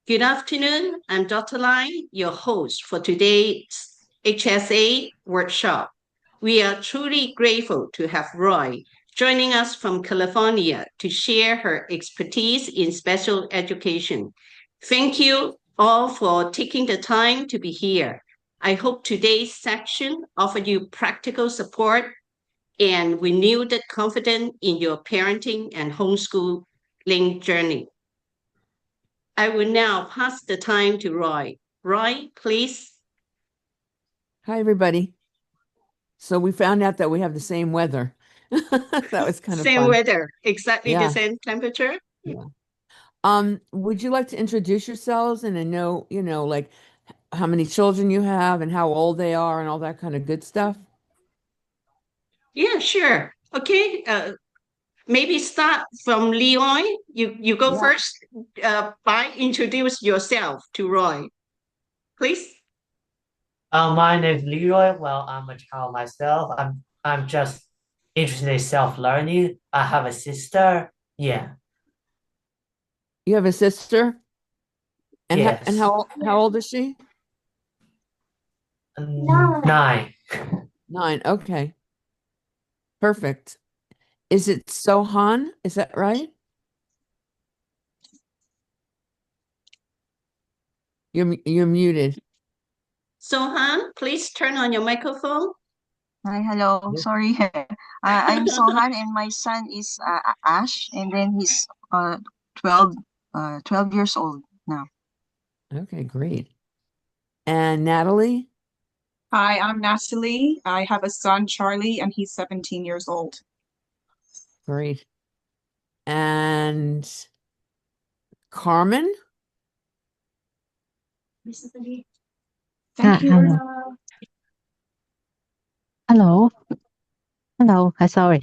Good afternoon. I'm Dr. Lai, your host for today's HSA workshop. We are truly grateful to have Roy joining us from California to share her expertise in special education. Thank you all for taking the time to be here. I hope today's section offered you practical support and renewed confidence in your parenting and homeschooling journey. I will now pass the time to Roy. Roy, please. Hi, everybody. So we found out that we have the same weather. That was kind of Same fun. weather, exactly the Yeah. same temperature. Yeah. Would you like to introduce yourselves and then know, like how many children you have and how old they are and all that kind of good stuff? Yeah, sure. Okay. Maybe start from Leroy. You go Yeah. first. By introduce yourself to Roy, please. My name is Leroy. Well, I'm a child myself. I'm just interested in self-learning. I have a sister. Yeah. You have a sister? And Yes. how old is she? 9. 9. Okay. Perfect. Is it Sohan? Is that right? You're muted. Sohan, please turn on your microphone. Hi, hello. Yes. Sorry. I'm Sohan and my son is Ash and then he's 12 12 years old now. Okay, great. And Natalie? Hi, I'm Natalie. I have a son, Charlie, and he's 17 years old. Great. And Carmen? Thank you. Hello. Hello. Hello. Sorry.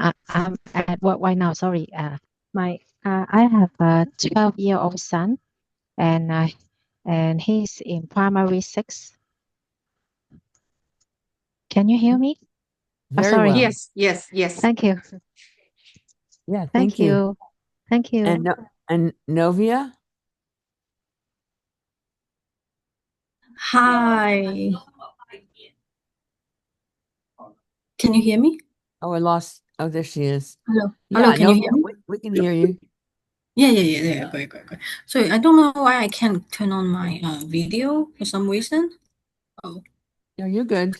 I'm at work right now. Sorry. My I have a 12-year-old son, and he's in primary six. Can you hear me? Very Sorry. well. Yes, yes, yes. Thank you. Yeah, Thank thank you. you. Thank you. And Novia? Hi. Can you hear me? Oh, I lost. Oh, there she is. Hello. Yeah, Hello, can you Novia, hear me? we can hear you. Yeah. Great. Sorry, I don't know why I can't turn on my video for some reason. Oh. No, you're good.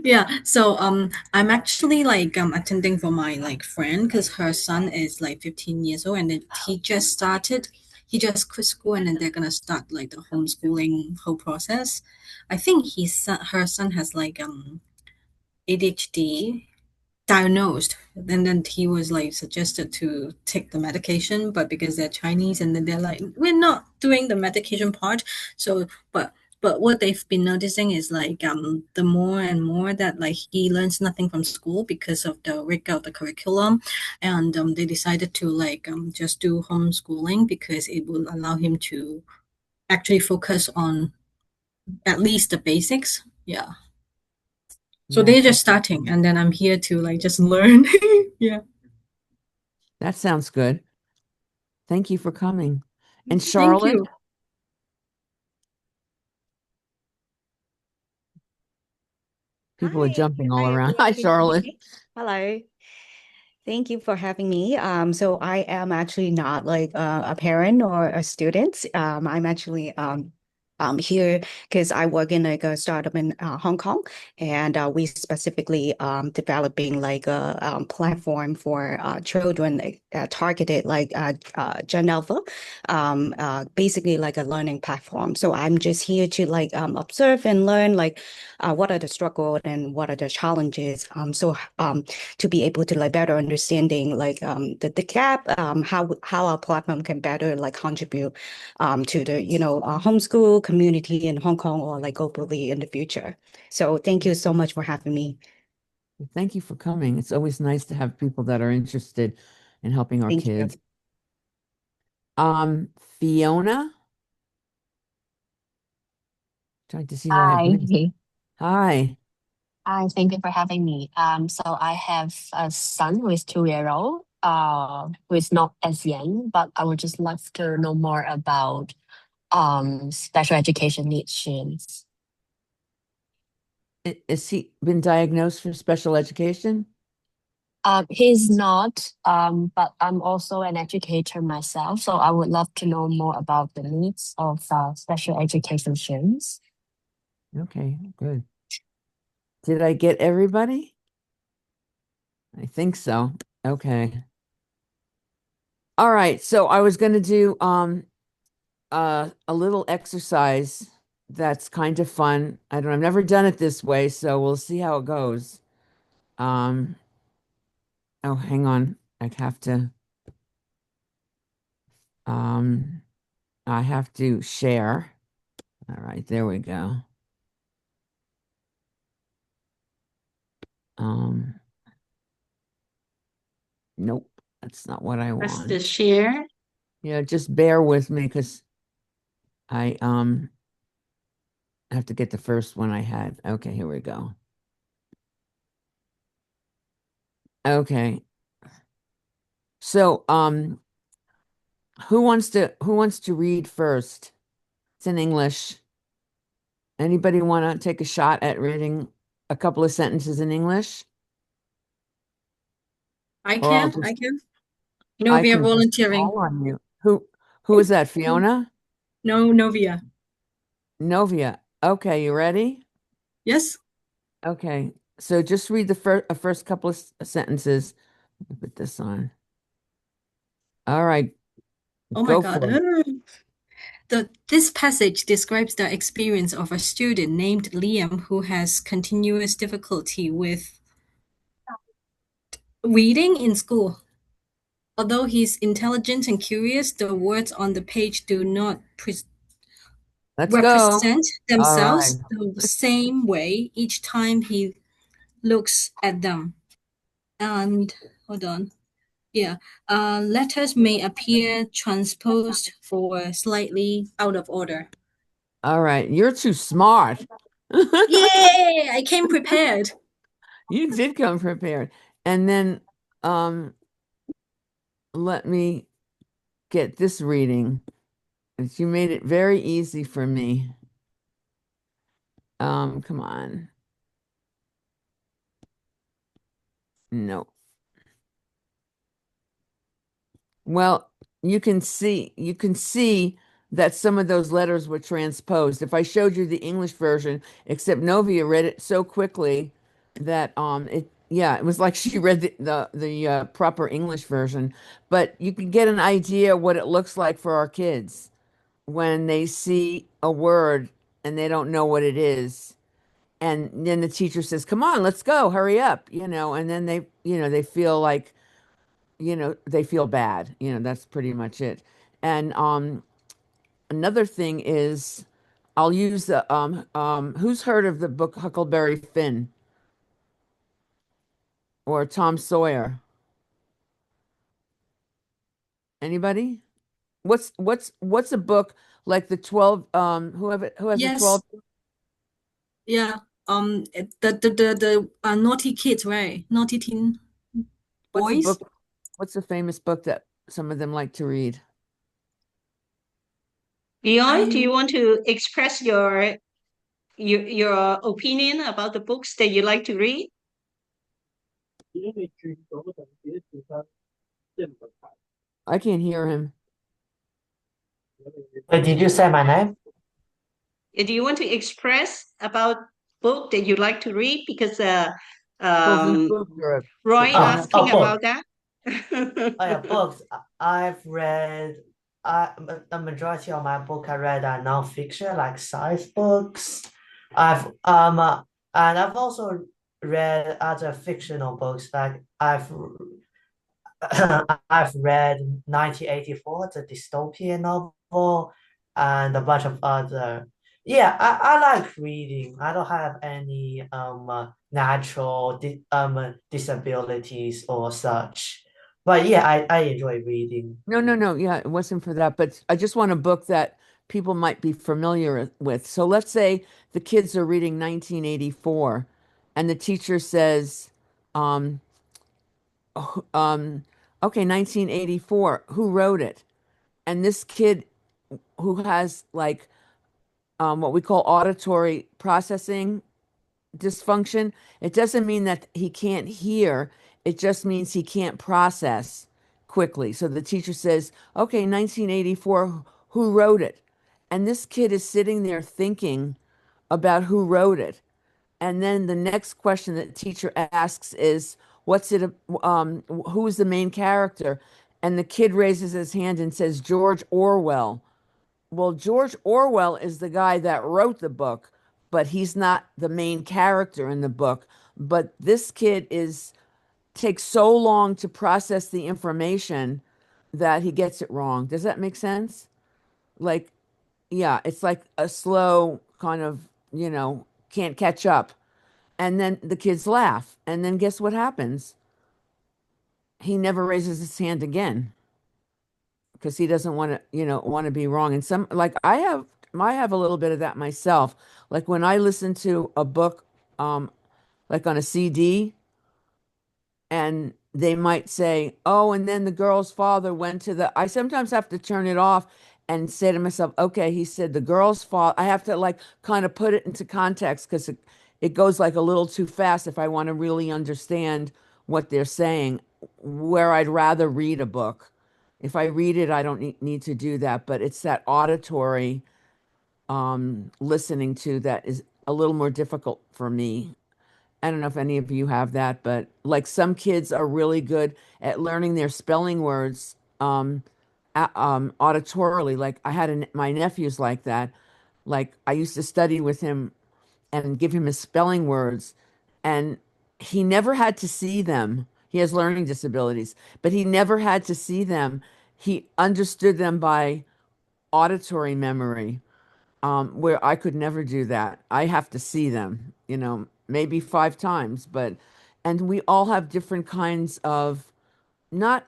Yeah, so I'm actually like attending for my like friend because her son is like 15 years old and then he just quit school and then they're gonna start like the homeschooling whole process. I think her son has like ADHD diagnosed, and then he was like suggested to take the medication, but because they're Chinese and then they're like, we're not doing the medication part. So but what they've been noticing is like the more and more that like he learns nothing from school because of the rigor of the curriculum, and they decided to like just do homeschooling because it will allow him to actually focus on at least the basics. Yeah. So Yeah, they're just starting, and then I'm here to like just learn. Yeah. that sounds good. Thank you for coming. And Thank Charlotte? you. People are jumping all Hi around. everyone. Hi, Can you hear Charlotte. me? Hello. Thank you for having me. So I am actually not like a parent or a student. I'm actually here because I work in like a startup in Hong Kong, and we specifically developing like a platform for children targeted like Gen Alpha, basically like a learning platform. So I'm just here to like observe and learn like what are the struggles and what are the challenges. To be able to like better understanding like the gap, how our platform can better like contribute to the homeschool community in Hong Kong or like globally in the future. So thank you so much for having me. Thank you for coming. It's always nice to have people that are interested in helping our Thank you. kids. Fiona? Trying to see who I have Hi. missed. Hi. Hi, thank you for having me. So I have a son who is 2 years old, who is not as young, but I would just love to know more about special education needs students. Is he been diagnosed for special education? He's not, but I'm also an educator myself, so I would love to know more about the needs of special education students. Okay, good. Did I get everybody? I think so. Okay. All right, so I was going to do a little exercise that's kind of fun. I've never done it this way, so we'll see how it goes. Oh, hang on. I have to share. All right, there we go. Nope, that's not what I Press want. the share. Yeah, just bear with me because I have to get the first one I had. Okay, here we go. Okay. So, who wants to read first? It's in English. Anybody want to take a shot at reading a couple of sentences in English? I Or I'll can, I just can. I Novia can just volunteering. call on you. Who is that? Fiona? No, Novia. Novia. Okay, you ready? Yes. Okay. So just read the first couple of sentences. Put this on. All right, Oh my go God. for it. This passage describes the experience of a student named Liam who has continuous difficulty with reading in school. Although he's intelligent and curious, the words on the page do not Let's go. represent All right. themselves the same way each time he looks at them. And hold on. Yeah. Letters may appear transposed or slightly out of order. All right. You're too smart. Yay! I came prepared. You did come prepared. And then let me get this reading. You made it very easy for me. Come on. No. Well, you can see that some of those letters were transposed. If I showed you the English version, except Novia read it so quickly that it was like she read the proper English version. But you can get an idea what it looks like for our kids when they see a word and they don't know what it is. And then the teacher says, "Come on, let's go, hurry up," and then they feel like they feel bad. That's pretty much it. And another thing is I'll use the who's heard of the book Huckleberry Finn or Tom Sawyer? Anybody? What's a book like the 12 who has the Yes. 12? Yeah. The naughty kids, right? Naughty teen What's a boys. book what's a famous book that some of them like to read? Leon, do I you want to express your opinion about the books that you like to read? I can't hear him. Wait, did you say my name? Do you want to express about book that you like to read? Because Children's um, books or Roy grown up. asking Book. about that. Oh yeah, books. I've read. The majority of my book I read are non-fiction, like science books. I've and I've also read other fictional books. Like I've read 1984, the dystopian novel, and a bunch of other. Yeah, I like reading. I don't have any natural disabilities or such. But yeah, I enjoy reading. No. Yeah, it wasn't for that. But I just want a book that people might be familiar with. So let's say the kids are reading 1984 and the teacher says, um, oh, okay, 1984, who wrote it? And this kid who has like what we call auditory processing dysfunction, it doesn't mean that he can't hear, it just means he can't process quickly. So the teacher says, okay, 1984, who wrote it? And this kid is sitting there thinking about who wrote it. And then the next question that teacher asks is, what's it, who is the main character? And the kid raises his hand and says, George Orwell. Well, George Orwell is the guy that wrote the book, but he's not the main character in the book. But this kid takes so long to process the information that he gets it wrong. Does that make sense? Like, yeah, it's like a slow kind of, can't catch up. And then the kids laugh. And then guess what happens? He never raises his hand again because he doesn't want to, want to be wrong. And some like I have a little bit of that myself. Like when I listen to a book, like on a CD, and they might say, "Oh, and then the girl's father went to the." I sometimes have to turn it off and say to myself, "Okay, he said the girl's father." I have to like kind of put it into context because it goes like a little too fast if I want to really understand what they're saying. Where I'd rather read a book. If I read it, I don't need to do that, but it's that auditory listening to that is a little more difficult for me. I don't know if any of you have that, but like some kids are really good at learning their spelling words auditorily. Like I had my nephew's like that. Like I used to study with him and give him his spelling words, and he never had to see them. He has learning disabilities, but he never had to see them. He understood them by auditory memory, where I could never do that. I have to see them, maybe 5 times, and we all have different kinds of, not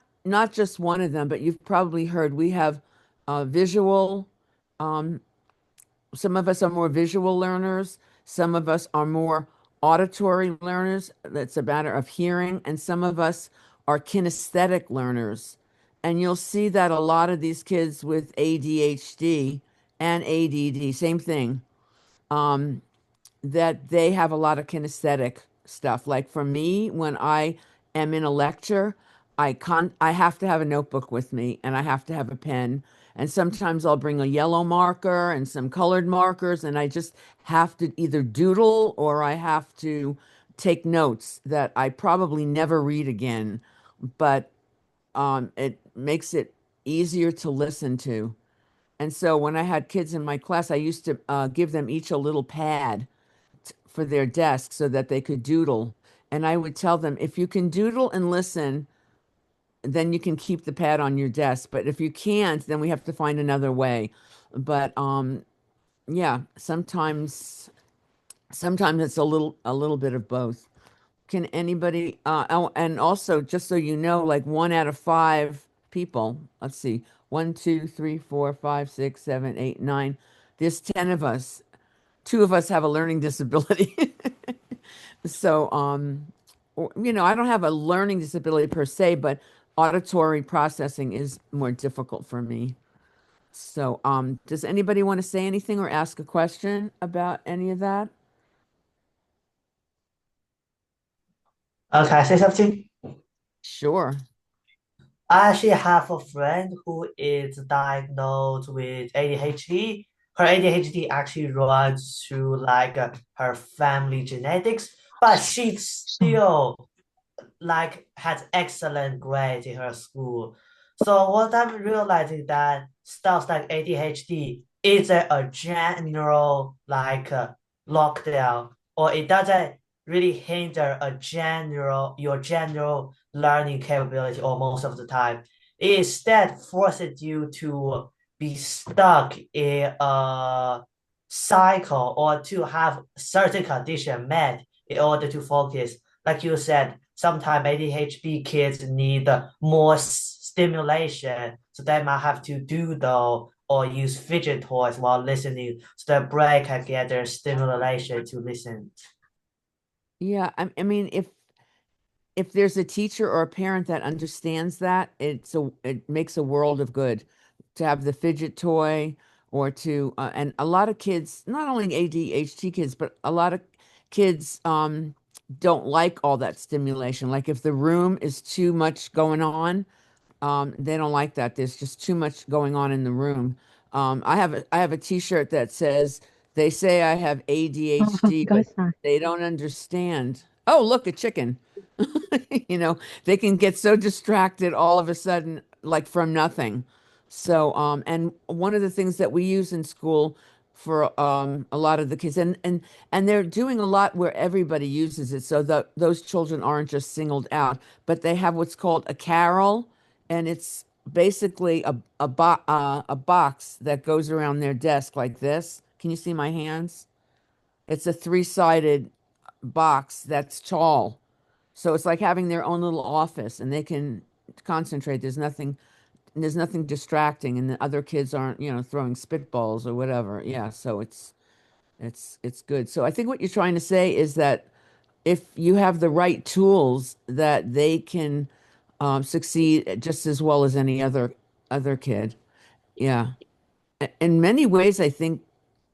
just one of them, but you've probably heard we have visual, um, some of us are more visual learners, some of us are more auditory learners. That's a matter of hearing, and some of us are kinesthetic learners. And you'll see that a lot of these kids with ADHD and ADD, same thing, that they have a lot of kinesthetic stuff. Like for me, when I am in a lecture, I have to have a notebook with me and I have to have a pen. And sometimes I'll bring a yellow marker and some colored markers, and I just have to either doodle or I have to take notes that I probably never read again. But it makes it easier to listen to. And so when I had kids in my class, I used to give them each a little pad for their desk so that they could doodle. And I would tell them, if you can doodle and listen, then you can keep the pad on your desk. But if you can't, then we have to find another way. But yeah, sometimes it's a little bit of both. Can anybody oh, and also just so you know, like 1 out of 5 people, let's see, 1, 2, 3, 4, 5, 6, 7, 8, 9. There's 10 of us. 2 of us have a learning disability. So, I don't have a learning disability per se, but auditory processing is more difficult for me. So, does anybody want to say anything or ask a question about any of that? Can I say something? Sure. I actually have a friend who is diagnosed with ADHD. Her ADHD actually runs through like her family genetics, but she still like has excellent grades in her school. So what I'm realizing that stuff like ADHD is a general like lockdown, or it doesn't really hinder your general learning capability or most of the time. It instead forces you to be stuck in a cycle or to have certain condition met in order to focus. Like you said, sometimes ADHD kids need more stimulation, so they might have to doodle or use fidget toys while listening, so their brain can get their stimulation to listen. Yeah, I mean, if there's a teacher or a parent that understands that, it makes a world of good to have the fidget toy or to and a lot of kids, not only ADHD kids, but a lot of kids don't like all that stimulation. Like if the room is too much going on, they don't like that. There's just too much going on in the room. I have a T-shirt that says, "They say I have ADHD, but because they don't understand." Oh, look, a chicken. You know, they can get so distracted all of a sudden, like from nothing. So, and one of the things that we use in school for a lot of the kids, and they're doing a lot where everybody uses it, so that those children aren't just singled out, but they have what's called a carol, and it's basically a box that goes around their desk like this. Can you see my hands? It's a three-sided box that's tall. So it's like having their own little office and they can concentrate. There's nothing distracting and the other kids aren't, you know, throwing spitballs or whatever. Yeah, so it's good. So I think what you're trying to say is that if you have the right tools that they can succeed just as well as any other kid. Yeah. In many ways, I think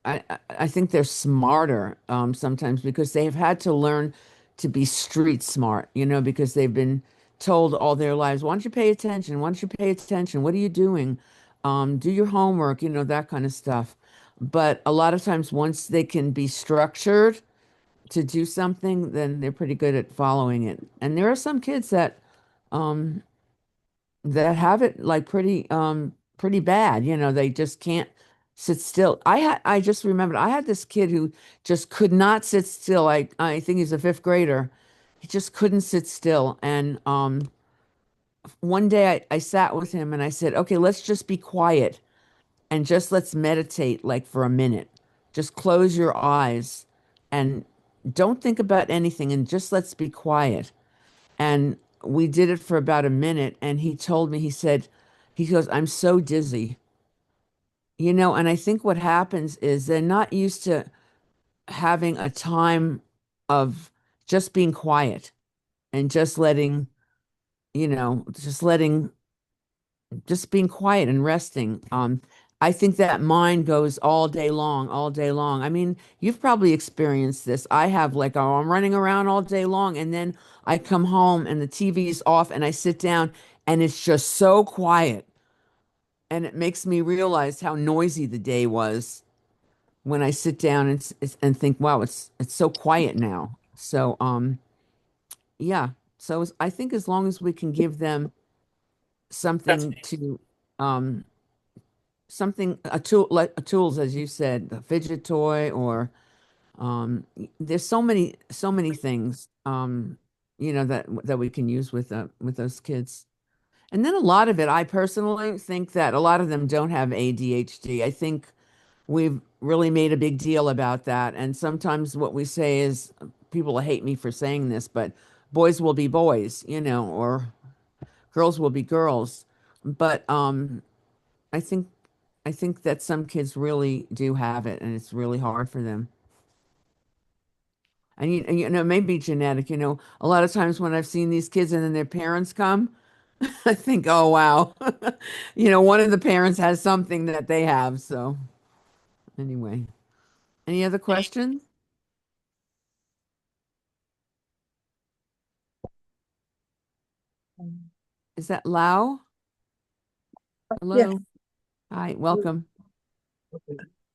they're smarter sometimes because they have had to learn to be street smart, you know, because they've been told all their lives, why don't you pay attention? Why don't you pay attention? What are you doing? Do your homework, you know, that kind of stuff. But a lot of times, once they can be structured to do something, then they're pretty good at following it. And there are some kids um, that have it like pretty bad. You know, they just can't sit still. I just remembered I had this kid who just could not sit still. I think he's a fifth grader. He just couldn't sit still. And one day I sat with him and I said, okay, let's just be quiet and just let's meditate like for a minute. Just close your eyes and don't think about anything and just let's be quiet. And we did it for about a minute. And he told me, he goes, I'm so dizzy. You know, and I think what happens is they're not used to having a time of just being quiet and just letting, you know, just being quiet and resting. I think that mind goes all day long, all day long. I mean, you've probably experienced this. I have, like, oh, I'm running around all day long, and then I come home and the TV's off, and I sit down, and it's just so quiet, and it makes me realize how noisy the day was when I sit down and think, wow, it's so quiet now. So, yeah. So I think as long as we can give them something to um something a tool like tools as you said, a fidget toy or there's so many things you know that we can use with those kids. And then a lot of it, I personally think that a lot of them don't have ADHD. I think we've really made a big deal about that. And sometimes what we say is people hate me for saying this, but boys will be boys, you know, or girls will be girls. But I think I think that some kids really do have it, and it's really hard for them. And you know, it may be genetic. You know, a lot of times when I've seen these kids and then their parents come, I think, oh wow, you know, one of the parents has something that they have. So anyway, any other questions? Is that Lau? Yes. Hello. Hi, welcome.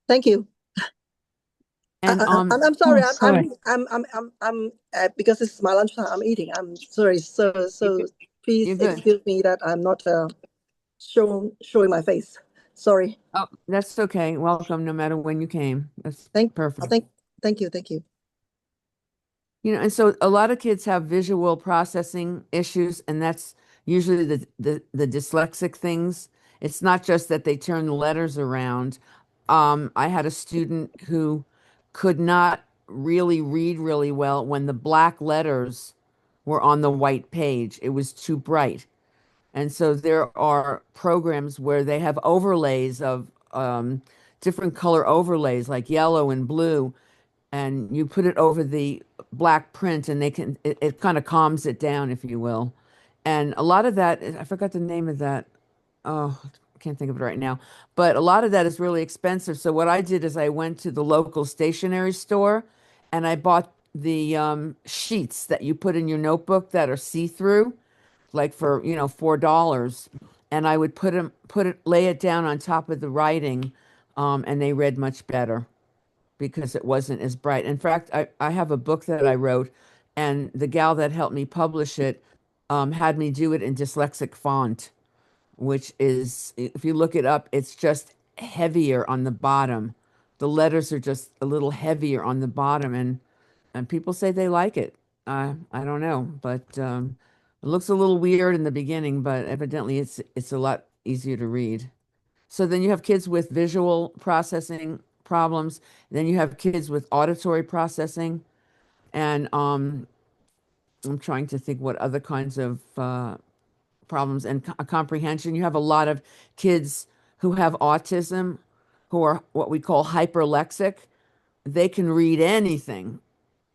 Thank you. And I'm sorry. Oh, sorry. Because this is my lunchtime. I'm eating. I'm sorry. So you're please good. excuse me that I'm not showing my face. Sorry. Oh, that's okay. Welcome, no matter when you came. That's Thank perfect. thank you. Thank you. You know, and so a lot of kids have visual processing issues, and that's usually the dyslexic things. It's not just that they turn the letters around. I had a student who could not really read really well when the black letters were on the white page. It was too bright. And so there are programs where they have overlays of different color overlays like yellow and blue, and you put it over the black print, and it kind of calms it down, if you will. And a lot of that, I forgot the name of that. Oh, I can't think of it right now. But a lot of that is really expensive. So what I did is I went to the local stationery store and I bought the sheets that you put in your notebook that are see-through, like for, $4. And I would lay it down on top of the writing, and they read much better because it wasn't as bright. In fact, I have a book that I wrote, and the gal that helped me publish it had me do it in dyslexic font, which is, if you look it up, it's just heavier on the bottom. The letters are just a little heavier on the bottom, and people say they like it. I don't know, but it looks a little weird in the beginning, but evidently it's a lot easier to read. So then you have kids with visual processing problems. Then you have kids with auditory processing, and I'm trying to think what other kinds of problems and comprehension. You have a lot of kids who have autism, who are what we call hyperlexic. They can read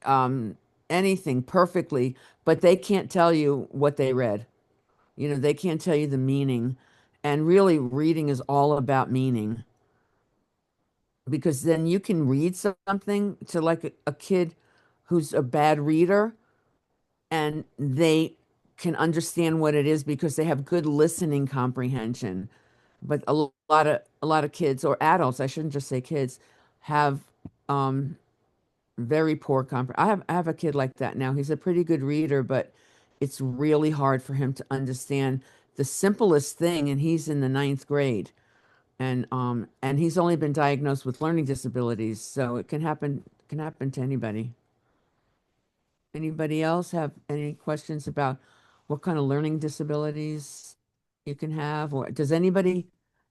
um, anything perfectly, but they can't tell you what they read. They can't tell you the meaning. And really, reading is all about meaning, because then you can read something to like a kid who's a bad reader, and they can understand what it is because they have good listening comprehension. But a lot of kids, or adults, I shouldn't just say kids, have um very poor I have a kid like that now. He's a pretty good reader, but it's really hard for him to understand the simplest thing, and he's in the ninth grade. And he's only been diagnosed with learning disabilities, so it can happen to anybody. Anybody else have any questions about what kind of learning disabilities you can have? Or does anybody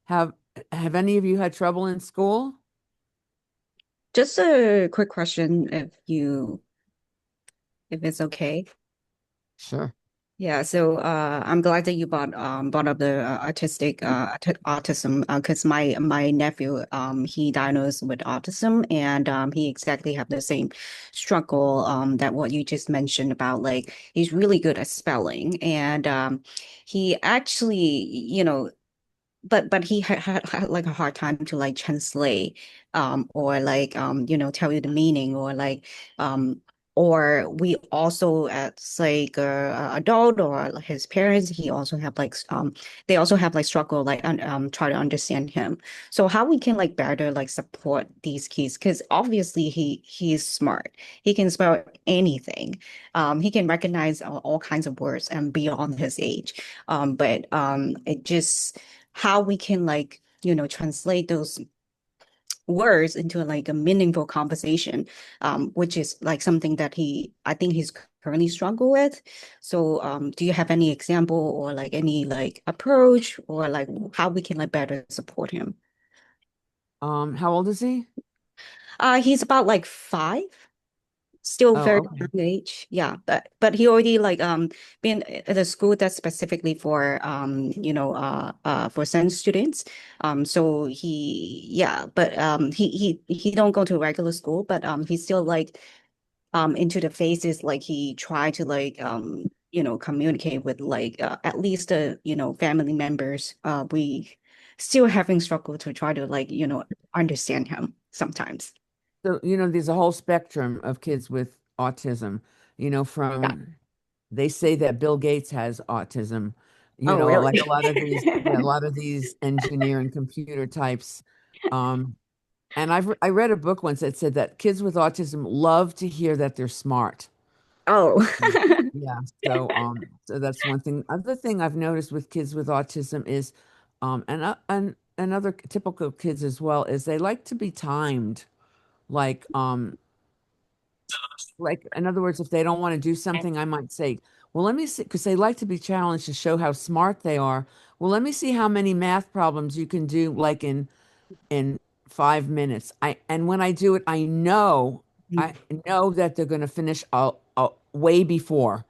have have any of you had trouble in school? Just a quick question, if it's okay. Sure. Yeah, so I'm glad that you brought up the autism, because my nephew, he diagnosed with autism, and he exactly have the same struggle that what you just mentioned about, like, he's really good at spelling, and he actually, but he had like a hard time to like translate, or like tell you the meaning, or like or we also, as like a adult or like his parents, he also have like they also have like struggle, like try to understand him. So how we can like better like support these kids, because obviously he's smart, he can spell anything, he can recognize all kinds of words and beyond his age, but it just how we can like translate those words into like a meaningful conversation, which is like something that I think he's currently struggle with. So do you have any example or like any like approach, or like how we can like better support him? How old is he? He's about like 5. Still Oh, very okay. young age, yeah, but he already like been at a school that's specifically for for SEND students, so he, yeah, but he don't go to regular school, but he's still like into the phases, like he tried to like communicate with like at least family members. We still having struggle to try to like understand him sometimes. So, there's a whole spectrum of kids with autism, Yeah. from they say that Bill Gates has autism, Oh, really? like a lot of these, yeah, a lot of these engineer and computer types. Um, and I read a book once that said that kids with autism love to hear that they're smart. Oh. Yeah, so that's one thing. Other thing I've noticed with kids with autism is, and other typical kids as well, is they like to be timed. Like, in other words, if they don't want to do something, I might say, well, let me see, because they like to be challenged to show how smart they are. Well, let me see how many math problems you can do, like in 5 minutes. And when I do it, I know that they're going to finish way before.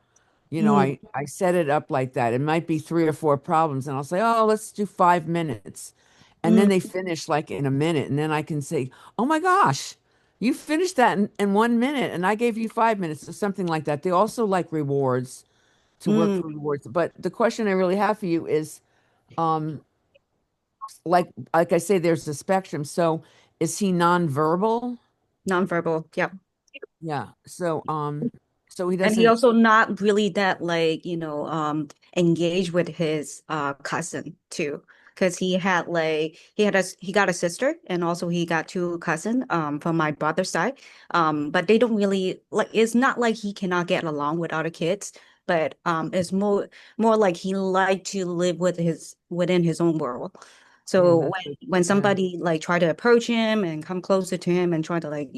Mm, I set it up like that. It might be 3 or 4 problems, and I'll say, oh, let's do 5 minutes. And then mm, they finish like in a minute. And then I can say, oh my gosh, You finished that in 1 minute, and I gave you 5 minutes or something like that. They also like rewards to work for Mm, rewards. But the question I really have for you is, um, like I say, there's a spectrum. So is he nonverbal? nonverbal. Yeah. Yeah. So he And he doesn't. also not really that like, engaged with his cousin too. Because he got a sister and also he got two cousin from my brother's side. But they don't really like it's not like he cannot get along with other kids, but it's more like he like to live within his own world. Yeah, So that's when yeah. somebody like try to approach him and come closer to him and try to like,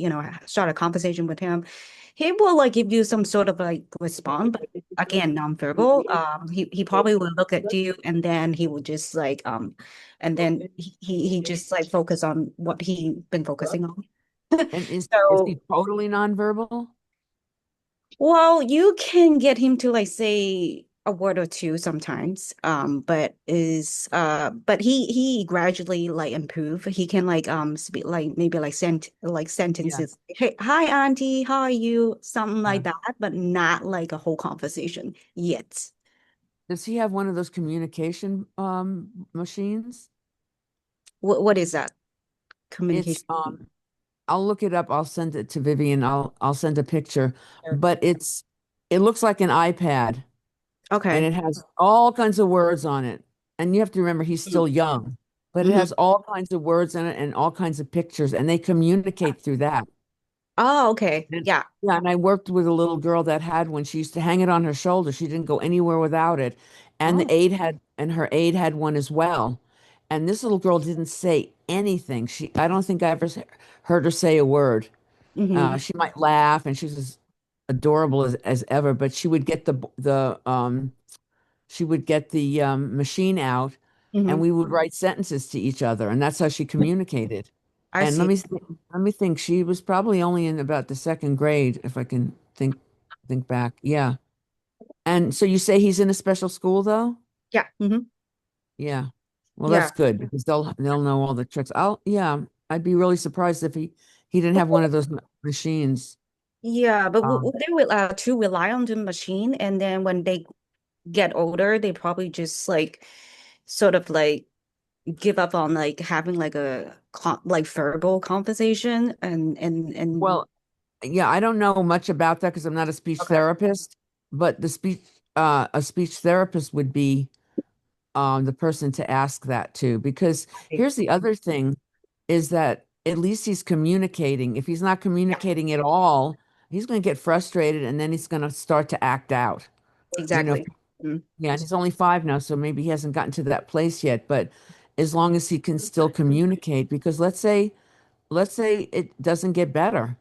start a conversation with him, he will like give you some sort of like response, but again, nonverbal. He probably will look at you and then he will just like and then he just like focus on what he been focusing on. And is So he totally nonverbal? well, you can get him to like say a word or two sometimes, but he gradually like improve. He can like speak like maybe like Yeah. sentences. Hey, hi auntie, how are you? Something Yeah. like that, but not like a whole conversation yet. Does he have one of those communication machines? What is that? It's Communication. I'll look it up. I'll send it to Vivian. I'll send a picture. Sure. But it looks like an iPad and Okay. it has all kinds of words on it. And you have to remember he's still young, but it Mm-hmm. has all kinds of words in it and all kinds of pictures, and they communicate through that. Oh, okay. And Yeah. yeah, and I worked with a little girl that had one. She used to hang it on her shoulder. She didn't go anywhere without it. And Oh. her aide had one as well. And this little girl didn't say anything. I don't think I ever heard her say a word. Mm-hmm. She might laugh, and she's as adorable as ever. But she would get the machine out, and Mm-hmm. we would write sentences to each other, and that's how she communicated. I And see. let me think. She was probably only in about the second grade, if I can think back. Yeah. And so you say he's in a special school, though? Yeah. Mm-hmm. Yeah. Well, Yeah. that's good because they'll know all the tricks. Yeah, I'd be really surprised if he didn't have one of those machines. Yeah, but Um, they will to rely on the machine, and then when they get older, they probably just like sort of like give up on like having like like verbal conversation and well, yeah, I don't know much about that because I'm not a speech okay. therapist, but a speech therapist would be the person to ask that to. Because here's the other thing is that at least he's communicating. If he's not communicating at all, he's going to get frustrated and then he's going to start to act out. You know, Exactly. Mm, yeah, and he's only 5 now, so maybe he hasn't gotten to that place yet. But as long as he can still communicate, because let's say it doesn't get better,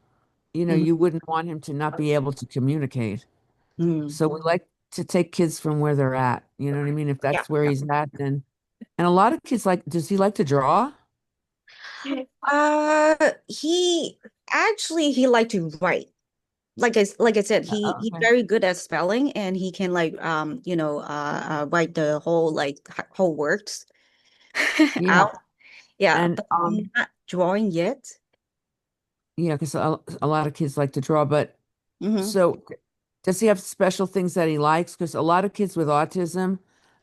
mm, you wouldn't want him to not be able to communicate. mm. So we like to take kids from where they're at. You know what I mean? If Yeah. that's where he's at, then and a lot of kids does he like to draw? He actually he liked to write. Like I said, he's Okay. very good at spelling and he can like write the whole like whole words Yeah. out. Yeah, And but not drawing yet. yeah, because a lot of kids like to draw, but Mm-hmm. so does he have special things that he likes? Because a lot of kids with autism,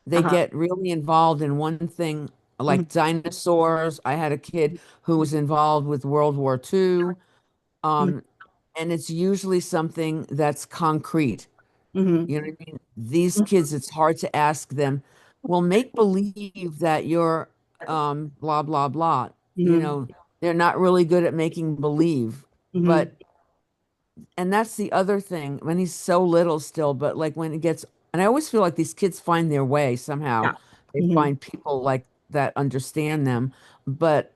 they Uh-huh. get really involved in one thing, Mm-hmm. like dinosaurs. I had a kid who was involved with World War II. Um, and it's usually something that's concrete. Mm-hmm. You know what I mean? These kids, it's hard to ask them, well, make believe that you're blah blah blah. You Mm-hmm. know, they're not really good at making believe. Mm-hmm. But and that's the other thing when he's so little still, but like when it gets and I always feel like these kids find their way somehow. Yeah. They Mm-hmm. find people like that understand them. But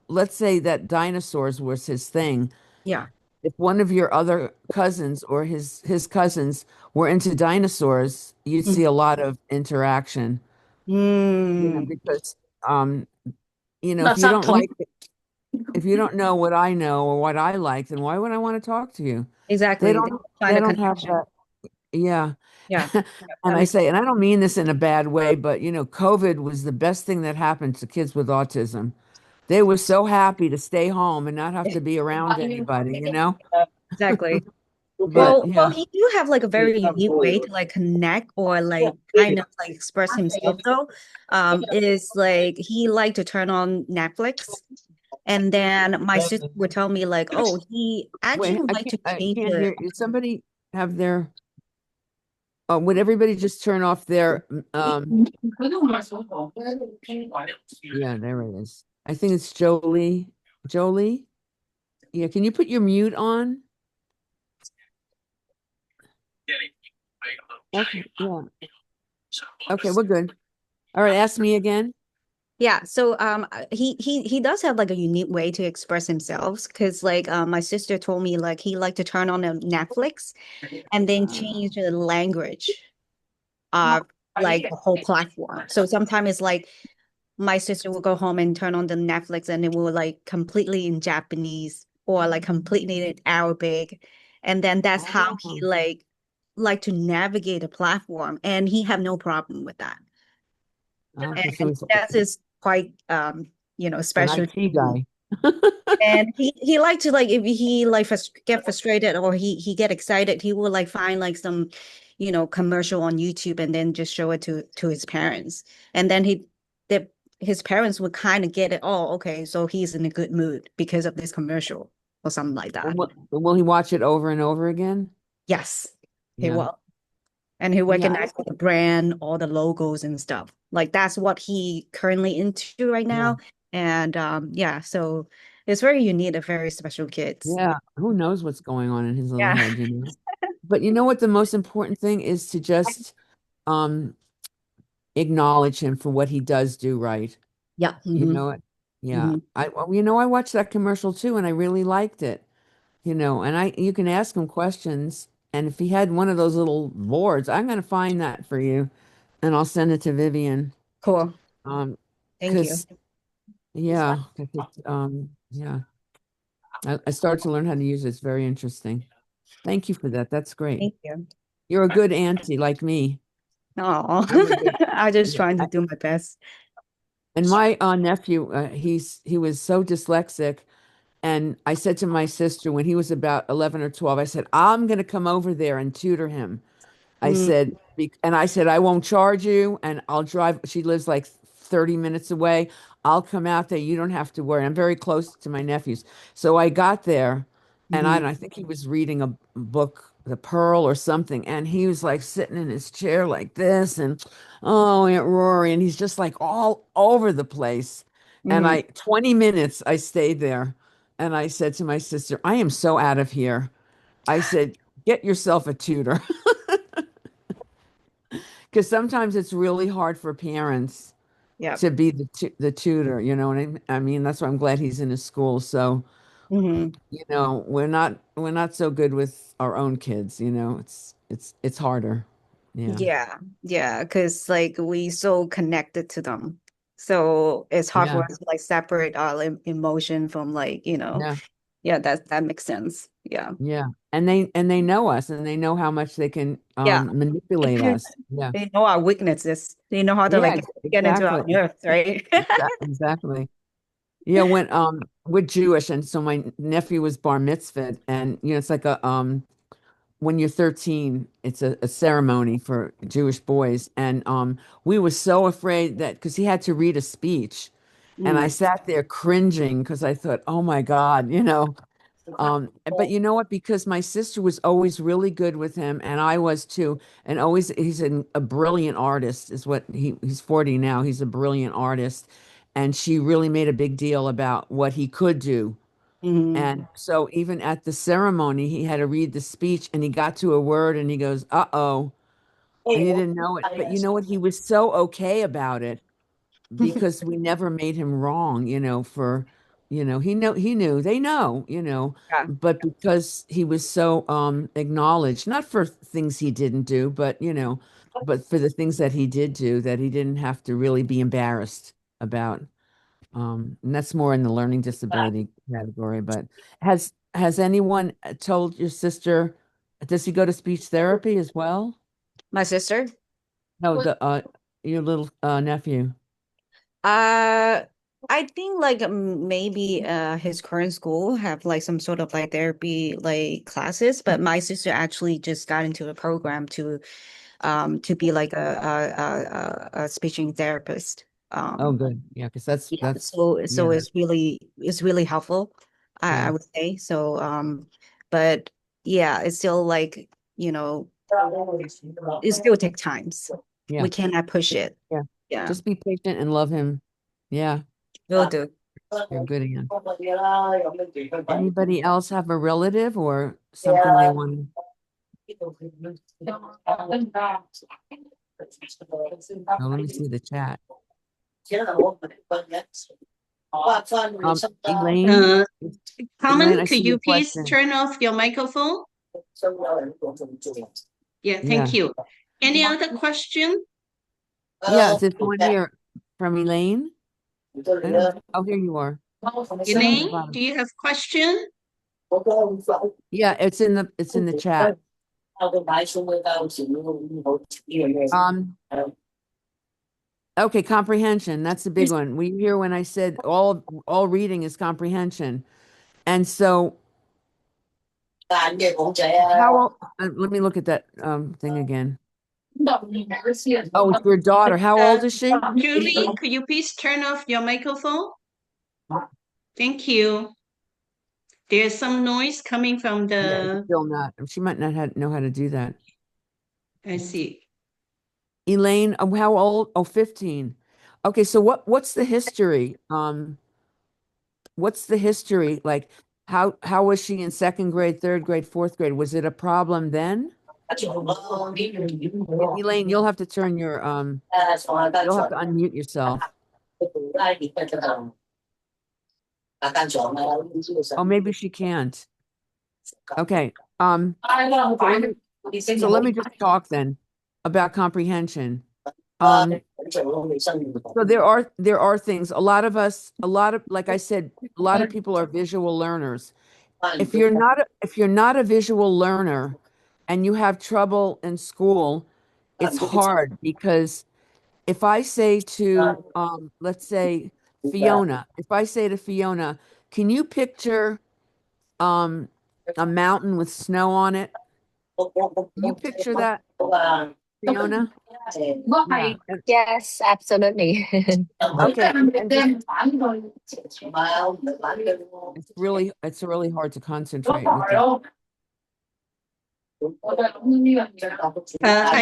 let's say that dinosaurs was his thing. Yeah. If one of your other cousins or his cousins were into dinosaurs, you'd see a lot of interaction, Mm. because if That's you not don't if you don't know what I know or what I like, then why would I want to talk to you? They exactly. They don't find they a don't have connection. that. Yeah. Yeah. And That I makes say, and I don't mean this in a bad way, but COVID was the best thing that happened to kids with autism they were so happy to stay home and not have to be around anybody, you know? Exactly. But Well, yeah. he do have like a very unique way to like connect or like kind of like express himself though. Is like he like to turn on Netflix, and then my sister would tell me like, oh, he Wait, actually like to I change can't the hear. Did somebody have their, would everybody just turn off their, yeah, there it is. I think it's Jolie. Jolie? Yeah, can you put your mute on? Okay, yeah. Okay, we're good. All right, ask me again. Yeah, so he does have like a unique way to express himself because like my sister told me like he liked to turn on a Netflix and then change the language of like the whole platform. So sometimes it's like my sister will go home and turn on the Netflix and it will like completely in Japanese or like completely in Arabic. And then that's how he like to navigate a platform and he have no problem with that. Okay, so And he's that is quite an special. IT guy. And he like to like if he like get frustrated or he get excited, he will like find like some, commercial on YouTube and then just show it to his parents. And then the his parents would kind of get it. Oh, okay, so he's in a good mood because of this commercial or something like that. Will he watch it over and over again? Yes, he Yeah. will. And he Yeah. recognized the brand, all the logos and stuff. Like that's what he currently into right now. And yeah, so it's very unique, a very special kids. Yeah. Who knows what's going on in his little Yeah. head, you know? But you know what the most important thing is to just um acknowledge him for what he does do right. Yeah. You Hmm. know what? Yeah. Hmm. I watched that commercial too and I really liked it. And you can ask him questions and if he had one of those little boards, I'm going to find that for you and I'll send it to Vivian. Cool. Um, Thank you. because yeah, yeah. I started to learn how to use it. It's very interesting. Thank you for that. That's great. Thank you. You're a good auntie like me. Oh, I'm a good, I just yeah. trying to do my best. And my nephew, he was so dyslexic. And I said to my sister when he was about 11 or 12, I said, I'm going to come over there and tutor him. Mm, I said, I won't charge you and I'll drive. She lives like 30 minutes away. I'll come out there. You don't have to worry. I'm very close to my nephews. So I got there and mhm. I think he was reading a book, The Pearl or something. And he was like sitting in his chair like this and, oh, Aunt Rory. And he's just like all over the place. And Mhm. 20 minutes I stayed there and I said to my sister, I am so out of here. I said, get yourself a tutor. Because sometimes it's really hard for parents Yeah. to be the tutor, you know what I mean? That's why I'm glad he's in his school. So, Hmm. we're not so good with our own kids, it's harder. Yeah. Yeah. Yeah. Because like we so connected to them. So it's hard Yeah. for us to like separate our emotion from like, Yeah. yeah, that makes sense. Yeah. Yeah. And they know us and they know how much they can Yeah. manipulate us. Yeah. They know our weaknesses. They know how to Yeah, like get into our exactly. nerves, right? Exactly. Yeah, when we're Jewish and so my nephew was bar mitzvahed and it's like a when you're 13, it's a ceremony for Jewish boys. And we were so afraid that because he had to read a speech. And I Mm, sat there cringing because I thought, oh my God, but you know what? Because my sister was always really good with him, and I was too. And always, he's a brilliant artist, is what he's 40 now. He's a brilliant artist. And she really made a big deal about what he could do. mhm. And so even at the ceremony, he had to read the speech and he got to a word and he goes, uh-oh. And he didn't know it. But you know what? He was so okay about it because we never made him wrong, he knew, they know, Yeah. but because he was so acknowledged, not for things he didn't do, but for the things that he did do that he didn't have to really be embarrassed about. And that's more in the learning disability category. But has anyone told your sister, does he go to speech therapy as well? My sister? No, the your little nephew. Uh, I think like maybe his current school have like some sort of like therapy like classes, but my sister actually just got into a program to be like a speaking therapist. Oh, good. Yeah, because Yeah, that's so yeah, it's really helpful, I yeah, would say. So but yeah, it's still like, you know, it still take times. yeah, We cannot push it. yeah. Yeah, Just be patient and love him. Yeah, will do. you're good, Ian. Anybody else have a relative or something they want to? Oh, let me see the chat. Elaine, Uh, Elaine, Carmen, I see could your you please question. turn off your microphone? Yeah, thank Yeah, you. Any other question? yeah. There's one here from Elaine. I don't. Oh, here you are. Elaine, do you have question? Yeah, it's in the chat. Okay, comprehension. That's the big one. We hear when I said all reading is comprehension. And so let me look at that thing again. Oh, it's your daughter. How old is she? Julie, could you please turn off your microphone? Thank you. There's some noise coming from Yeah, it's the, still not. She might not know how to do that. I see. Elaine, how old? Oh, 15. Okay, so what's the history? What's the history? Like how was she in second grade, third grade, fourth grade? Was it a problem then? Elaine, you'll have to turn your you'll have to unmute yourself. Oh, maybe she can't. Okay. So let me just talk then about comprehension. So there are things. Like I said, a lot of people are visual learners. If you're not a visual learner and you have trouble in school, it's hard because if I say to let's say Fiona, if I say to Fiona, can you picture um a mountain with snow on it? Can you picture that, Fiona? Yeah. Yes, absolutely. Okay. It's really hard to concentrate with that. I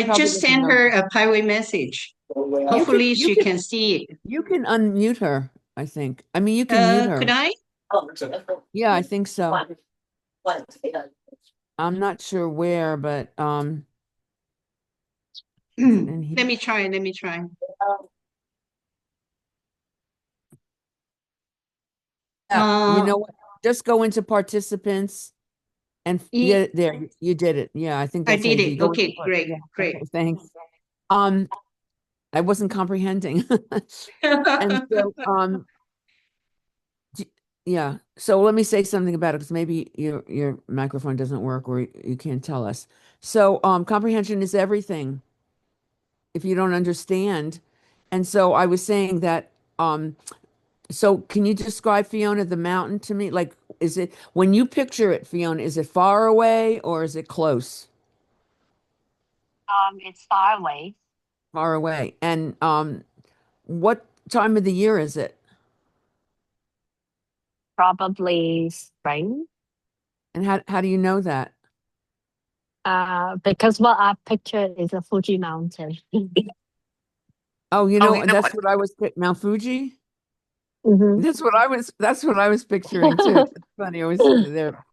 Probably just doesn't sent know. her a private message. Hopefully she can see it. You can unmute her, I think. I mean, you can mute her. Could I? Yeah, I think so. I'm not sure where, but is it in here? Let me try. You know what? Just go into participants and yeah, there you did it. Yeah, I think I that's how did you it. go Okay, great, yeah, great. okay, thanks. I wasn't comprehending. And so yeah. So let me say something about it because maybe your microphone doesn't work or you can't tell us. So comprehension is everything if you don't understand. And so I was saying that so can you describe, Fiona, the mountain to me? Like, is it when you picture it, Fiona, is it far away or is it close? It's far away. Far away. And what time of the year is it? Probably spring. And how do you know that? Because what I pictured is a Fuji mountain. Oh, that's what I was Mount Fuji. Mhm. That's what I was picturing too. It's funny. I was there.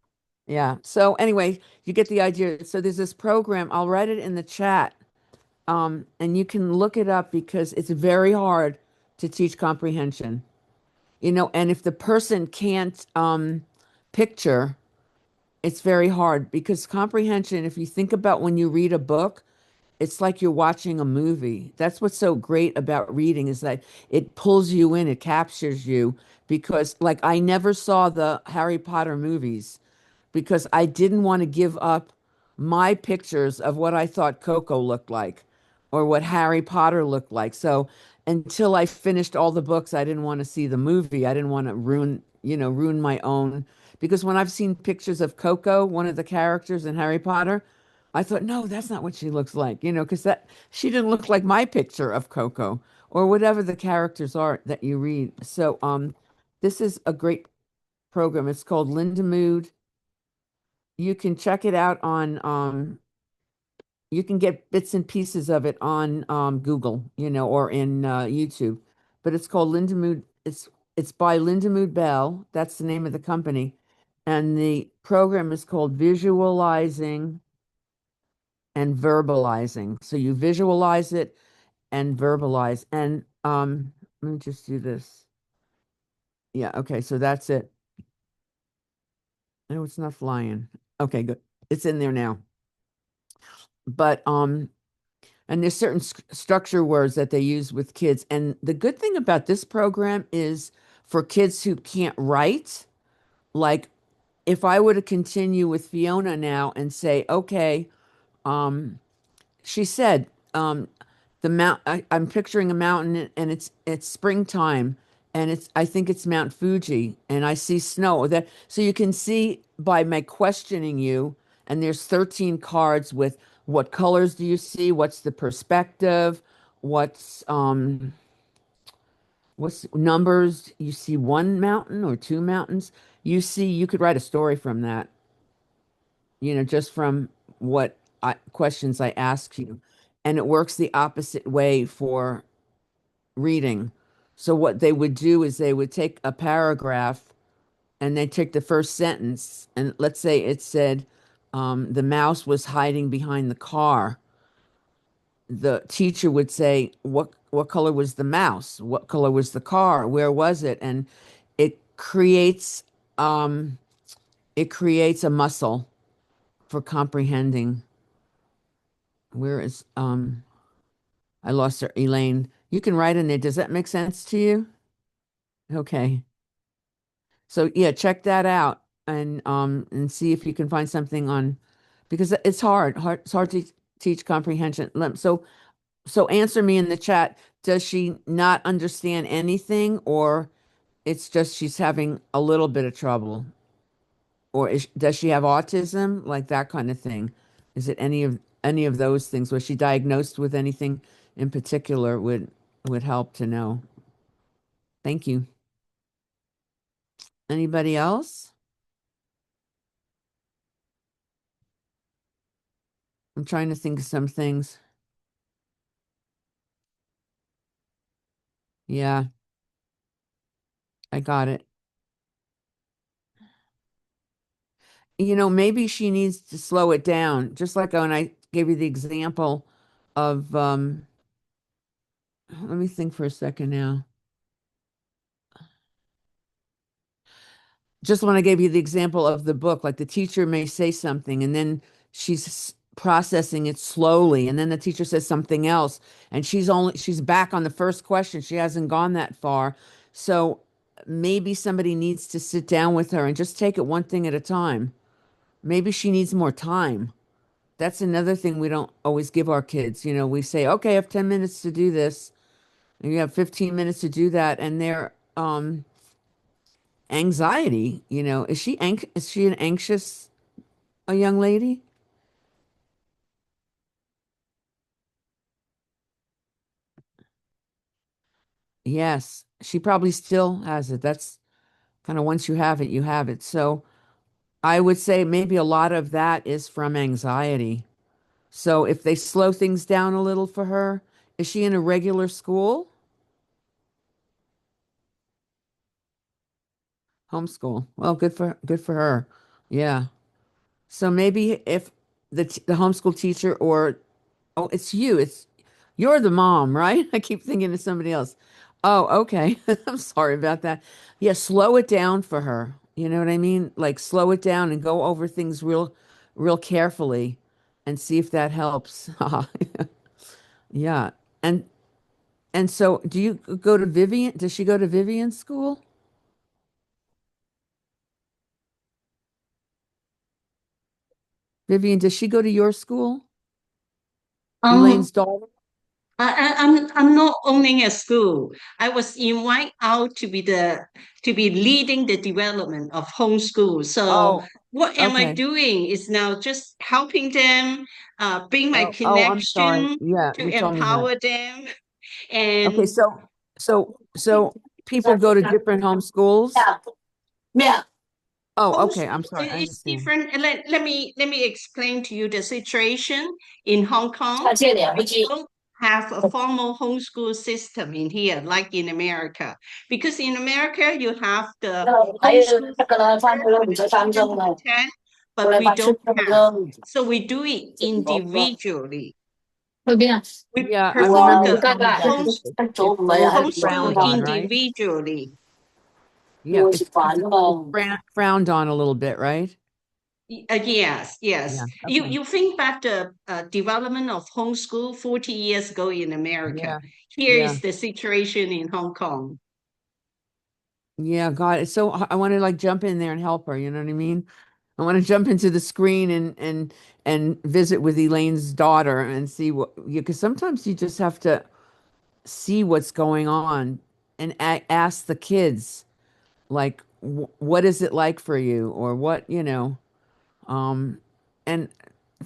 Yeah. So anyway, you get the idea. So there's this program. I'll write it in the chat. And you can look it up because it's very hard to teach comprehension. And if the person can't picture, it's very hard because comprehension, if you think about when you read a book, it's like you're watching a movie. That's what's so great about reading is that it pulls you in, it captures you because like I never saw the Harry Potter movies because I didn't want to give up my pictures of what I thought Coco looked like or what Harry Potter looked like. So until I finished all the books, I didn't want to see the movie. I didn't want to ruin my own. Because when I've seen pictures of Coco, one of the characters in Harry Potter, I thought, no, that's not what she looks like, because she didn't look like my picture of Coco or whatever the characters are that you read. So, this is a great program. It's called Linda Mood. You can check it out on you can get bits and pieces of it on Google, or in YouTube. But it's called Linda Mood. It's by Linda Mood Bell. That's the name of the company. And the program is called Visualizing and Verbalizing. So you visualize it and verbalize. And let me just do this. Yeah, okay, so that's it. No, it's not flying. Okay, good. It's in there now. But and there's certain structure words that they use with kids. And the good thing about this program is for kids who can't write, like if I were to continue with Fiona now and say, okay, she said, I'm picturing a mountain and it's springtime and I think it's Mount Fuji and I see snow. So you can see by my questioning you, and there's 13 cards with what colors do you see? What's the perspective? What's numbers? You see one mountain or two mountains? You could write a story from that, just from what questions I ask you. And it works the opposite way for reading. So what they would do is they would take a paragraph and they take the first sentence, and let's say it said, the mouse was hiding behind the car. The teacher would say, what color was the mouse? What color was the car? Where was it? And it creates um, it creates a muscle for comprehending. Where is I lost her, Elaine. You can write in there. Does that make sense to you? Okay. So yeah, check that out and see if you can find something on, because it's hard to teach comprehension. So answer me in the chat. Does she not understand anything, or it's just she's having a little bit of trouble? Or does she have autism? Like that kind of thing. Is it any of those things? Was she diagnosed with anything in particular would help to know. Thank you. Anybody else? I'm trying to think of some things. Yeah, I got it. Maybe she needs to slow it down, just like when I gave you the example of let me think for a second now. Just when I gave you the example of the book, like the teacher may say something and then she's processing it slowly, and then the teacher says something else, and she's back on the first question. She hasn't gone that far. So maybe somebody needs to sit down with her and just take it one thing at a time. Maybe she needs more time. That's another thing we don't always give our kids. We say, okay, I have 10 minutes to do this, and you have 15 minutes to do that, and their anxiety, is she an anxious a young lady? Yes, she probably still has it. That's kind of, once you have it, you have it. So I would say maybe a lot of that is from anxiety. So if they slow things down a little for her, is she in a regular school? Homeschool. Well, good for her. Yeah. So maybe if the homeschool teacher, or oh, it's you. You're the mom, right? I keep thinking of somebody else. Oh, okay. I'm sorry about that. Yeah, slow it down for her. You know what I mean? Like slow it down and go over things real carefully and see if that helps. Yeah. And and so do you go to Vivian? Does she go to Vivian's school? Vivian, does she go to your school? Um, Elaine's daughter? I'm not owning a school. I was invited out to be leading the development of homeschool. So Oh, what am I okay. doing is now just helping them, bring my Oh, I'm sorry. connection Yeah, to you told me that. empower them. Okay, And so people go to different homeschools? Oh, okay. I'm sorry. I it's understand. different. Let me explain to you the situation in Hong Kong. We don't have a formal homeschool system in here like in America, because in America you have the homeschool center for the children to attend, but we don't have. So we do it individually. We Yeah, I perform remember you the told me that. It's a little bit homeschool frowned on, right? individually. Yeah, it's frowned on a little bit, right? Yes, yes. Yeah. Okay. You think back the development of homeschool 40 years ago in America. Yeah. Here Yeah. is the situation in Hong Kong. Yeah, God, it's so I want to like jump in there and help her, you know what I mean? I want to jump into the screen and visit with Elaine's daughter and see what you because sometimes you just have to see what's going on and ask the kids like what is it like for you or what, um and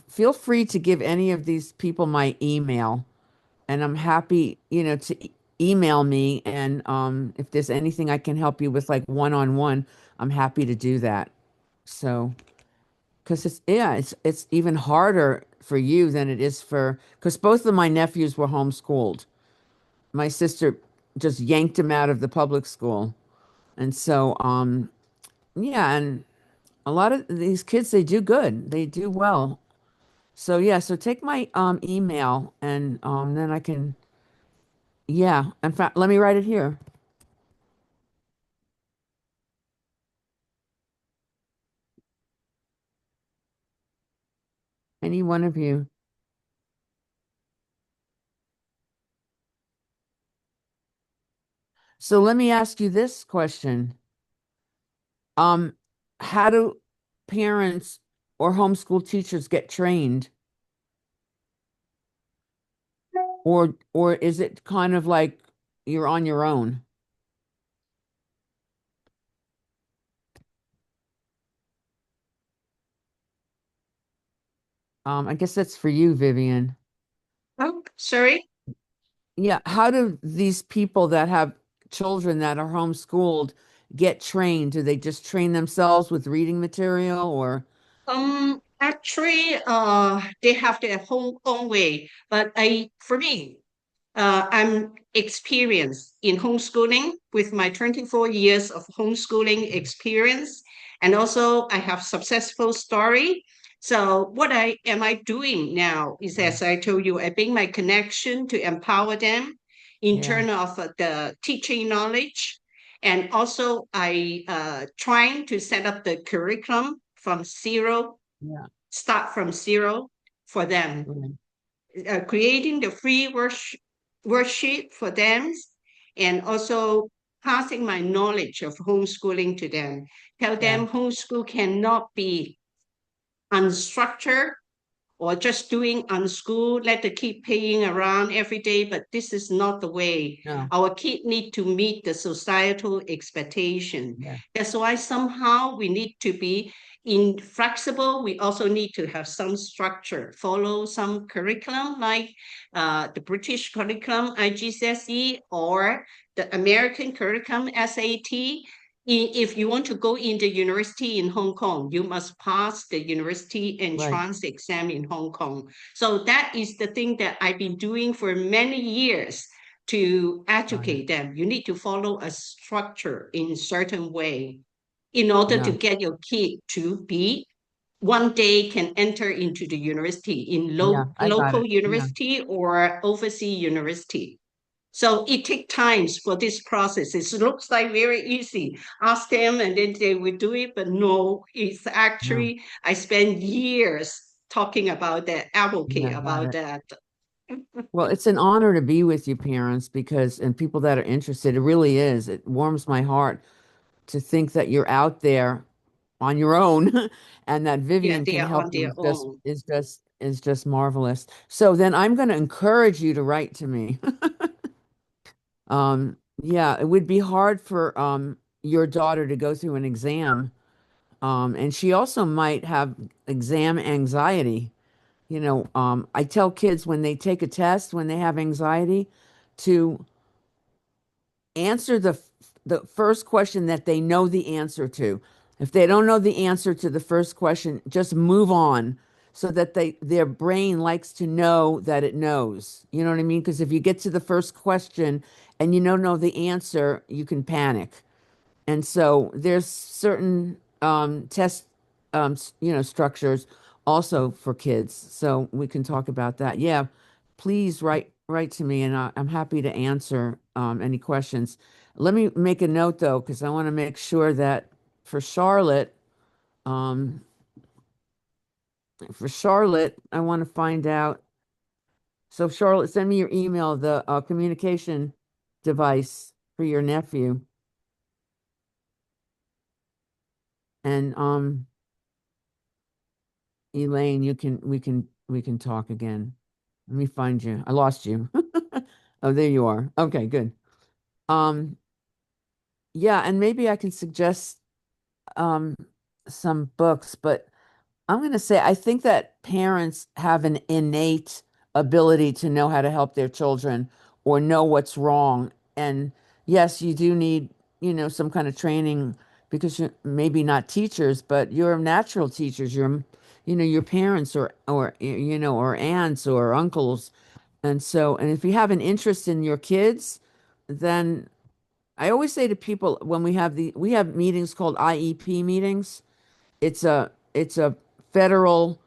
feel free to give any of these people my email and I'm happy, to email me and if there's anything I can help you with like one-on-one, I'm happy to do that. So, because it's even harder for you than it is for because both of my nephews were homeschooled. My sister just yanked him out of the public school. And so yeah, and a lot of these kids they do good. They do well. So yeah, so take my email and then I can yeah, in fact, let me write it here. Any one of you. So let me ask you this question. Um, how do parents or homeschool teachers get trained? Or is it kind of like you're on your own? I guess that's for you, Vivian. Oh, sorry. Yeah, how do these people that have children that are homeschooled get trained? Do they just train themselves with reading material or Actually, they have their own way, but for me, I'm experienced in homeschooling with my 24 years of homeschooling experience, and also I have successful story. So what I doing now is, as I told you, I bring my connection to empower them in yeah, terms of the teaching knowledge, and also I trying to set up the curriculum from zero, yeah, start from zero for them, right, creating the free worksheet for them, and also passing my knowledge of homeschooling to them. Tell yeah, them homeschool cannot be unstructured or just doing on school, let the kid paying around every day, but this is not the way. no, Our kid need to meet the societal expectation. yeah, That's why somehow we need to be inflexible. We also need to have some structure, follow some curriculum like the British curriculum, IGCSE, or the American curriculum, SAT. If you want to go into university in Hong Kong, you must pass the university right, entrance exam in Hong Kong. So that is the thing that I've been doing for many years to got it. educate them. You need to follow a structure in certain way in order to Yeah, get your kid to be one day can enter into the university in yeah, I got local it. Yeah, university or overseas university. So it takes times for this process. It looks like very easy. Ask them and then they will do it, but no, it's no, actually, I spend years talking about that, advocate yeah, got about it. that. Well, it's an honor to be with you, parents, because and people that are interested, it really is. It warms my heart to think that you're out there on your own and that Yeah, Vivian they can are help on you their is just own. is just is just marvelous. So then I'm going to encourage you to write to me. Yeah, it would be hard for your daughter to go through an exam. And she also might have exam anxiety. I tell kids when they take a test, when they have anxiety, to answer the first question that they know the answer to. If they don't know the answer to the first question, just move on so that their brain likes to know that it knows. You know what I mean? Because if you get to the first question and you don't know the answer, you can panic. And so there's certain test structures also for kids. So we can talk about that. Yeah, please write to me, and I'm happy to answer any questions. Let me make a note though, because I want to make sure that for Charlotte, um, I want to find out. So Charlotte, send me your email, the communication device for your nephew, and Elaine, we can talk again. Let me find you. I lost you. Oh, there you are. Okay, good. Um, yeah, and maybe I can suggest um some books, but I'm going to say I think that parents have an innate ability to know how to help their children or know what's wrong. And yes, you do need, some kind of training because you're maybe not teachers, but you're natural teachers. Your parents or aunts or uncles. And if you have an interest in your kids, then I always say to people when we have meetings called IEP meetings. It's a federal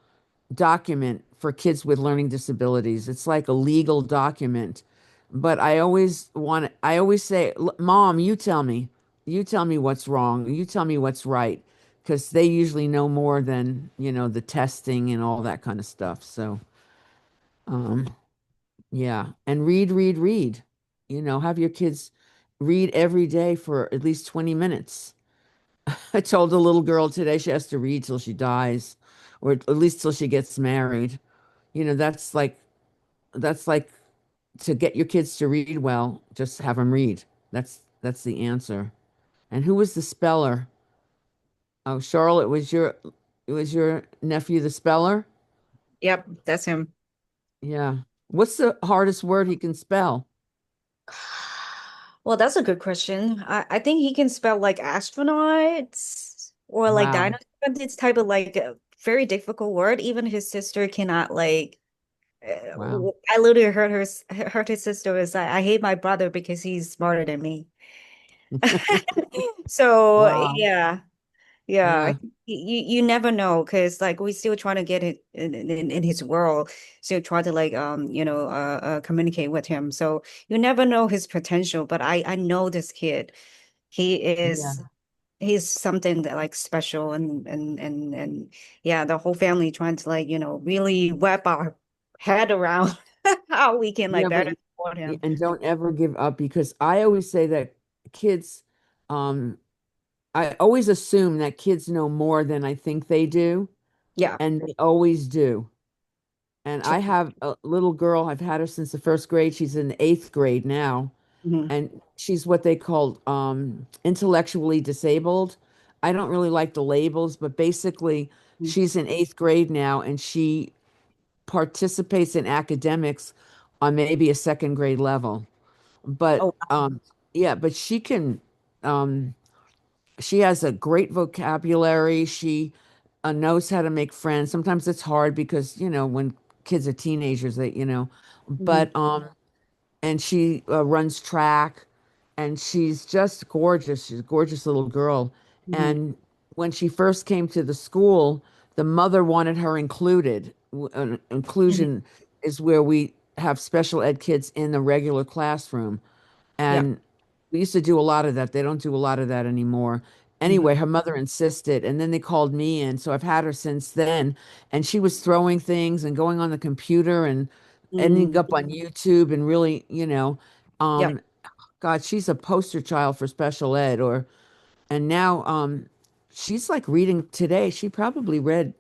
document for kids with learning disabilities. It's like a legal document. But I always say, Mom, you tell me what's wrong. You tell me what's right. Because they usually know more than, the testing and all that kind of stuff. So, um, yeah. And read. Have your kids read every day for at least 20 minutes. I told a little girl today she has to read till she dies, or at least till she gets married. That's like to get your kids to read well, just have them read. That's the answer. And who was the speller? Oh, Charlotte, was your nephew the speller? Yep, that's him. Yeah. What's the hardest word he can spell? Well, that's a good question. I think he can spell like astronauts or like Wow. dinosaur. It's type of like a very difficult word. Even his sister cannot like. Wow. I literally heard his sister was like, "I hate my brother because he's smarter than me." So Wow. yeah, yeah. Yeah. You never know because like we still trying to get it in his world, still try to like communicate with him. So you never know his potential. But I know this kid. He Yeah. is he's something that like special and yeah, the whole family trying to like really wrap our head around how we can like Yeah, but better support him. and don't ever give up because I always say that kids um I always assume that kids know more than I think they do, Yeah. and they always do. And I have a little girl, I've had her since the first grade. She's in the eighth grade now, Mhm. and she's what they call intellectually disabled. I don't really like the labels, but basically, Mhm. she's in eighth grade now, and she participates in academics on maybe a second grade level. But Oh, yeah, but um, she has a great vocabulary. She knows how to make friends. Sometimes it's hard because, when kids are teenagers, mhm. but and she runs track and she's just gorgeous. She's a gorgeous little girl. Mhm. And when she first came to the school, the mother wanted her included. Mhm. Inclusion is where we have special ed kids in the regular classroom. Yeah. And we used to do a lot of that. They don't do a lot of that anymore. Mhm. Anyway, her mother insisted, and then they called me in. So I've had her since then. And she was throwing things and going on the computer and ending Mhm. up on YouTube and really, Yeah. um, God, she's a poster child for special ed. And now she's like reading today. She probably read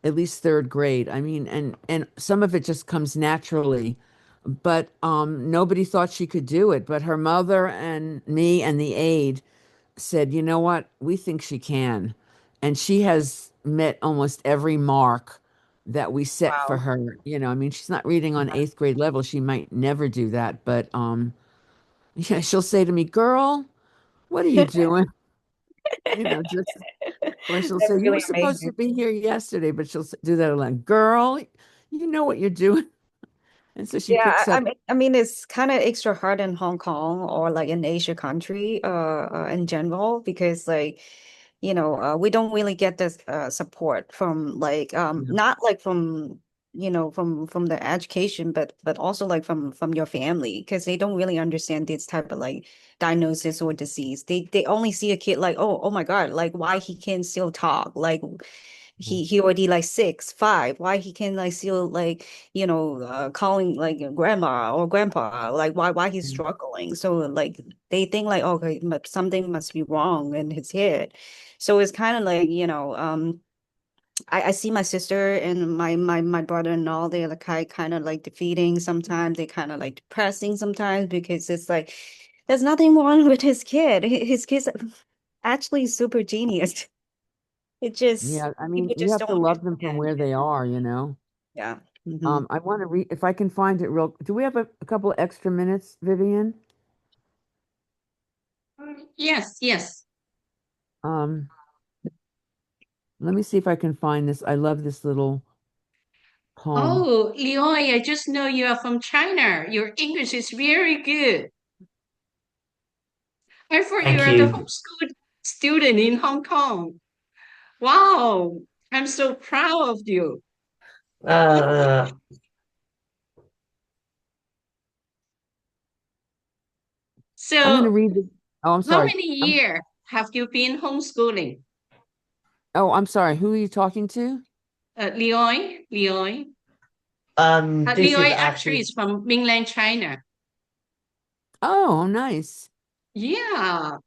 at least third grade. I mean, and some of it just comes naturally. But nobody thought she could do it. But her mother and me and the aide said, you know what? We think she can. And she has met almost every mark that we set for Wow. her. You know, I mean, she's not reading on eighth grade level. She might never do that, but yeah, she'll say to me, "Girl, what are you doing?" You know, just or she'll That's say, "You were really supposed to amazing. be here yesterday," but she'll do that aloud. Girl, you know what you're doing. And so she Yeah, picks up. I mean, it's kind of extra hard in Hong Kong or like in Asia country, in general, because like, we don't really get this support from like, Yeah. not like from, from the education, but also like from your family, because they don't really understand this type of like diagnosis or disease. They only see a kid like, oh my God, like why he can still talk, like he already like 6, 5. Why he can like still like calling like grandma or grandpa? Like why he's struggling? So like they think like okay, but something must be wrong in his head. So it's kind of like I see my sister and my brother and all they're like kind of like defeating sometimes. They kind of like depressing sometimes because it's like there's nothing wrong with his kid. His kid's actually super genius. It just Yeah, I mean, people you just have don't to love them from understand. where they are, you know. Yeah. Hmm. I want to read if I can find it real. Do we have a couple of extra minutes, Vivian? Yes, yes. Um, let me see if I can find this. I love this little poem. Oh, Leoy, I just know you are from China. Your English is very good. I thought you Thank are the you. homeschool student in Hong Kong. Wow, I'm so proud of you. Uh, I'm going to So, read this. Oh, I'm how sorry. many years have you been homeschooling? I'm sorry. Who are you talking to? Leoy? Leoy? this is Leoy actually actually is from mainland China. Oh, nice. Yeah.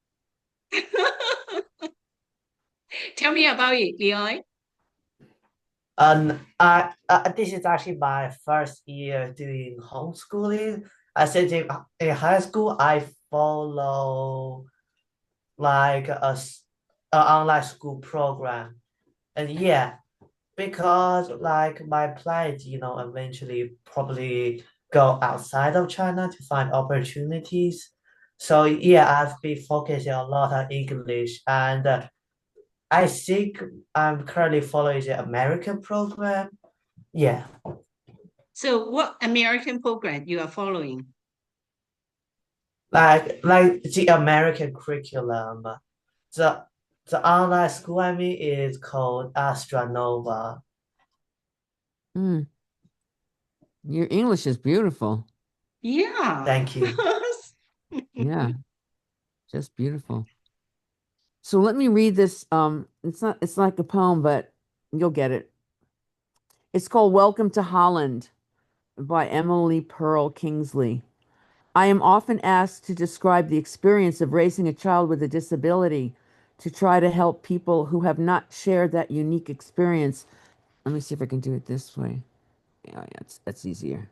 Tell me about it, Leoy. I this is actually my first year doing homeschooling. I said in high school I follow like a online school program, and yeah, because like my plan is, eventually probably go outside of China to find opportunities. So yeah, I've been focusing a lot on English, and I think I'm currently following the American program. Yeah, So, what American program you are following? like the American curriculum. The the online school I mean is called Astronova. Mm, your English is beautiful. Yeah. Thank you. Yeah, just beautiful. So let me read this. It's like a poem, but you'll get it. It's called Welcome to Holland by Emily Pearl Kingsley. I am often asked to describe the experience of raising a child with a disability, to try to help people who have not shared that unique experience. Let me see if I can do it this way. Yeah, that's easier.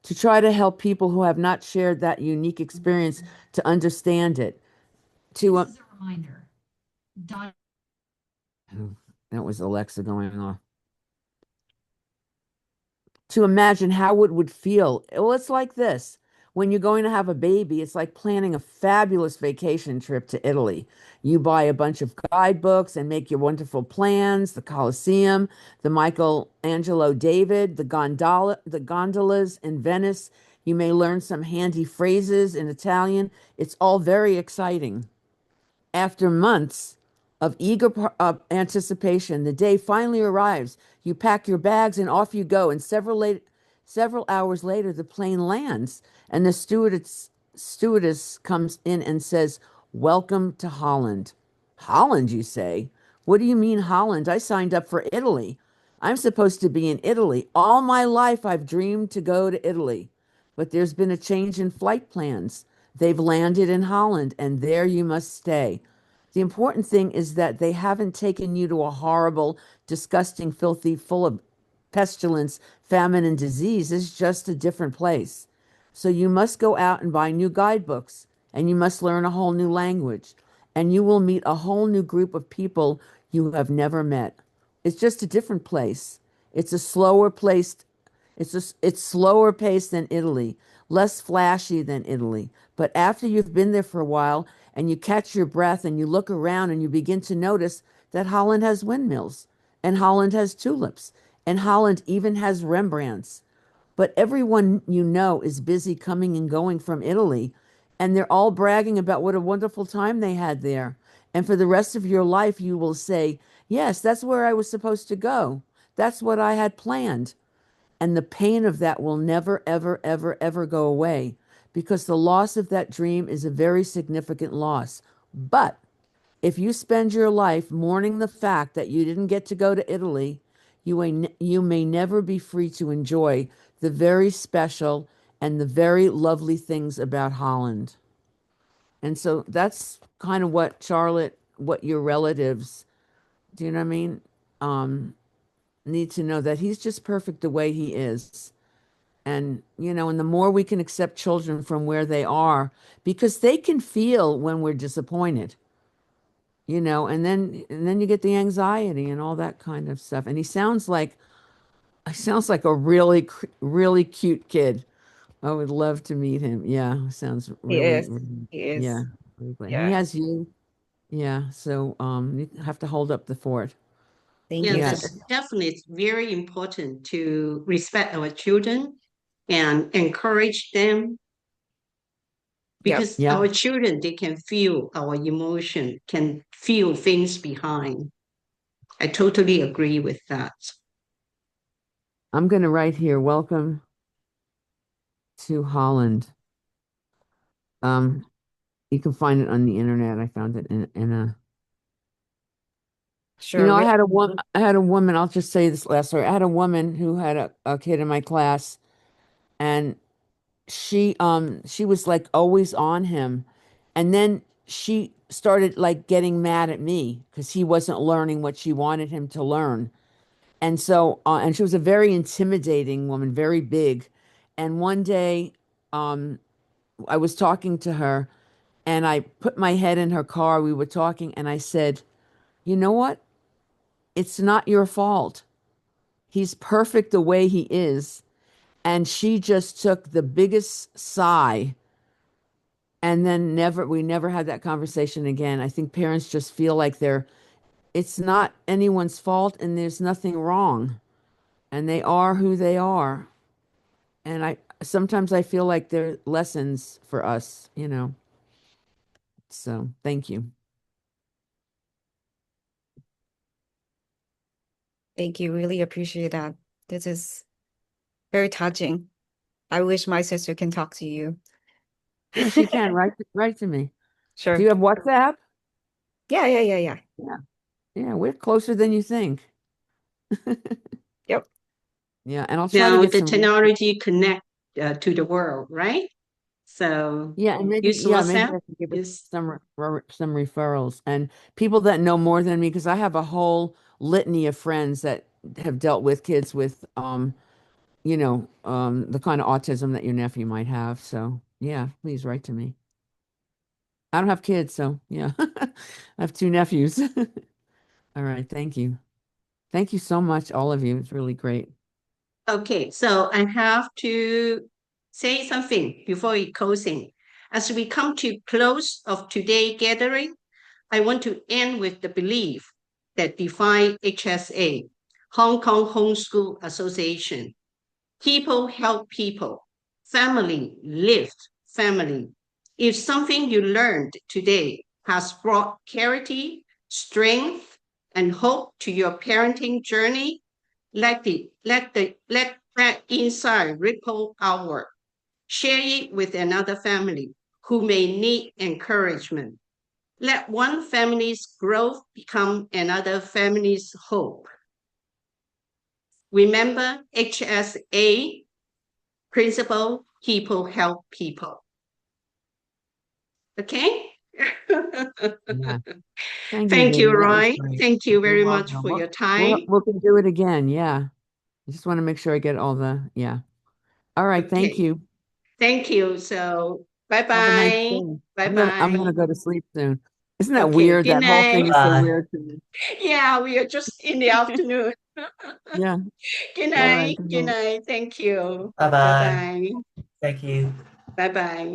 To try to help people who have not shared that unique experience to understand it. To This is a reminder. Oh, that was Alexa going off. To imagine how it would feel. Well, it's like this. When you're going to have a baby, it's like planning a fabulous vacation trip to Italy. You buy a bunch of guidebooks and make your wonderful plans, the Colosseum, the Michelangelo David, the gondolas in Venice. You may learn some handy phrases in Italian. It's all very exciting. After months of eager anticipation, the day finally arrives. You pack your bags and off you go. And several hours later, the plane lands, and the stewardess comes in and says, "Welcome to Holland." Holland, you say? What do you mean, Holland? I signed up for Italy. I'm supposed to be in Italy. All my life, I've dreamed to go to Italy. But there's been a change in flight plans. They've landed in Holland, and there you must stay. The important thing is that they haven't taken you to a horrible, disgusting, filthy, full of pestilence, famine, and disease. It's just a different place. So you must go out and buy new guidebooks, and you must learn a whole new language, and you will meet a whole new group of people you have never met. It's just a different place. It's a slower place. It's slower paced than Italy, less flashy than Italy. But after you've been there for a while and you catch your breath and you look around and you begin to notice that Holland has windmills and Holland has tulips and Holland even has Rembrandts. But everyone you know is busy coming and going from Italy, and they're all bragging about what a wonderful time they had there. And for the rest of your life, you will say, yes, that's where I was supposed to go. That's what I had planned. And the pain of that will never, ever, ever, ever go away because the loss of that dream is a very significant loss. But if you spend your life mourning the fact that you didn't get to go to Italy, you may never be free to enjoy the very special and the very lovely things about Holland. And so that's kind of what Charlotte, what your relatives, do you know what I mean? Need to know that he's just perfect the way he is. And, and the more we can accept children from where they are, because they can feel when we're disappointed, and then you get the anxiety and all that kind of stuff. And he sounds like a really, really cute kid. I would love to meet him. Yeah, sounds He really, is. really He is. yeah, really great. And he Yeah. has you. Yeah, so you have to hold up the fort. Thank Yeah, you. Yeah, that's definitely very important to respect our children and encourage them Yep. because yeah. our children, they can feel our emotion, can feel things behind. I totally agree with that. I'm going to write here, welcome to Holland. Um, you can find it on the internet. I found it in a Sure. I had a woman, I'll just say this last story. I had a woman who had a kid in my class, and she was like always on him. And then she started like getting mad at me because he wasn't learning what she wanted him to learn. And so and she was a very intimidating woman, very big. And one day I was talking to her and I put my head in her car. We were talking and I said, "You know what? It's not your fault. He's perfect the way he is." And she just took the biggest sigh. And then we never had that conversation again. I think parents just feel like it's not anyone's fault and there's nothing wrong. And they are who they are. And sometimes I feel like they're lessons for us. So thank you. Thank you. Really appreciate that. This is very touching. I wish my sister can talk to you. Yeah, she can write to me. Sure. Do you have WhatsApp? Yeah. Yeah. Yeah, we're closer than you think. Yep. Yeah, and I'll try to Now get the some. technology connect to the world, right? So Yeah, and use maybe I WhatsApp. can give it Use some referrals and people that know more than me because I have a whole litany of friends that have dealt with kids with the kind of autism that your nephew might have. So yeah, please write to me. I don't have kids, so yeah. I have two nephews. All right, thank you. Thank you so much, all of you. It's really great. Okay, so I have to say something before we closing. As we come to close of today's gathering, I want to end with the belief that define HSA, Hong Kong Homeschool Association. People help people. Family lift family. If something you learned today has brought clarity, strength, and hope to your parenting journey, let that insight ripple outward. Share it with another family who may need encouragement. Let one family's growth become another family's hope. Remember HSA principle, people help people. Okay? Yeah. Thank you, Thank you, Vivian. That was Roy. great. Thank you You're very much welcome. for your We'll time. can do it again. Yeah. I just want to make sure I get all the, yeah. All right. Thank Okay. you. Thank you. So Have a nice bye-bye. day. Bye-bye. I'm gonna go to sleep soon. Isn't that Okay. weird? Good That whole thing night. is so Bye. weird to me. Yeah, we are just in the afternoon. Yeah. Good All right. night. Good night. Thank you. Bye bye. Bye-bye. Thank you. Bye-bye.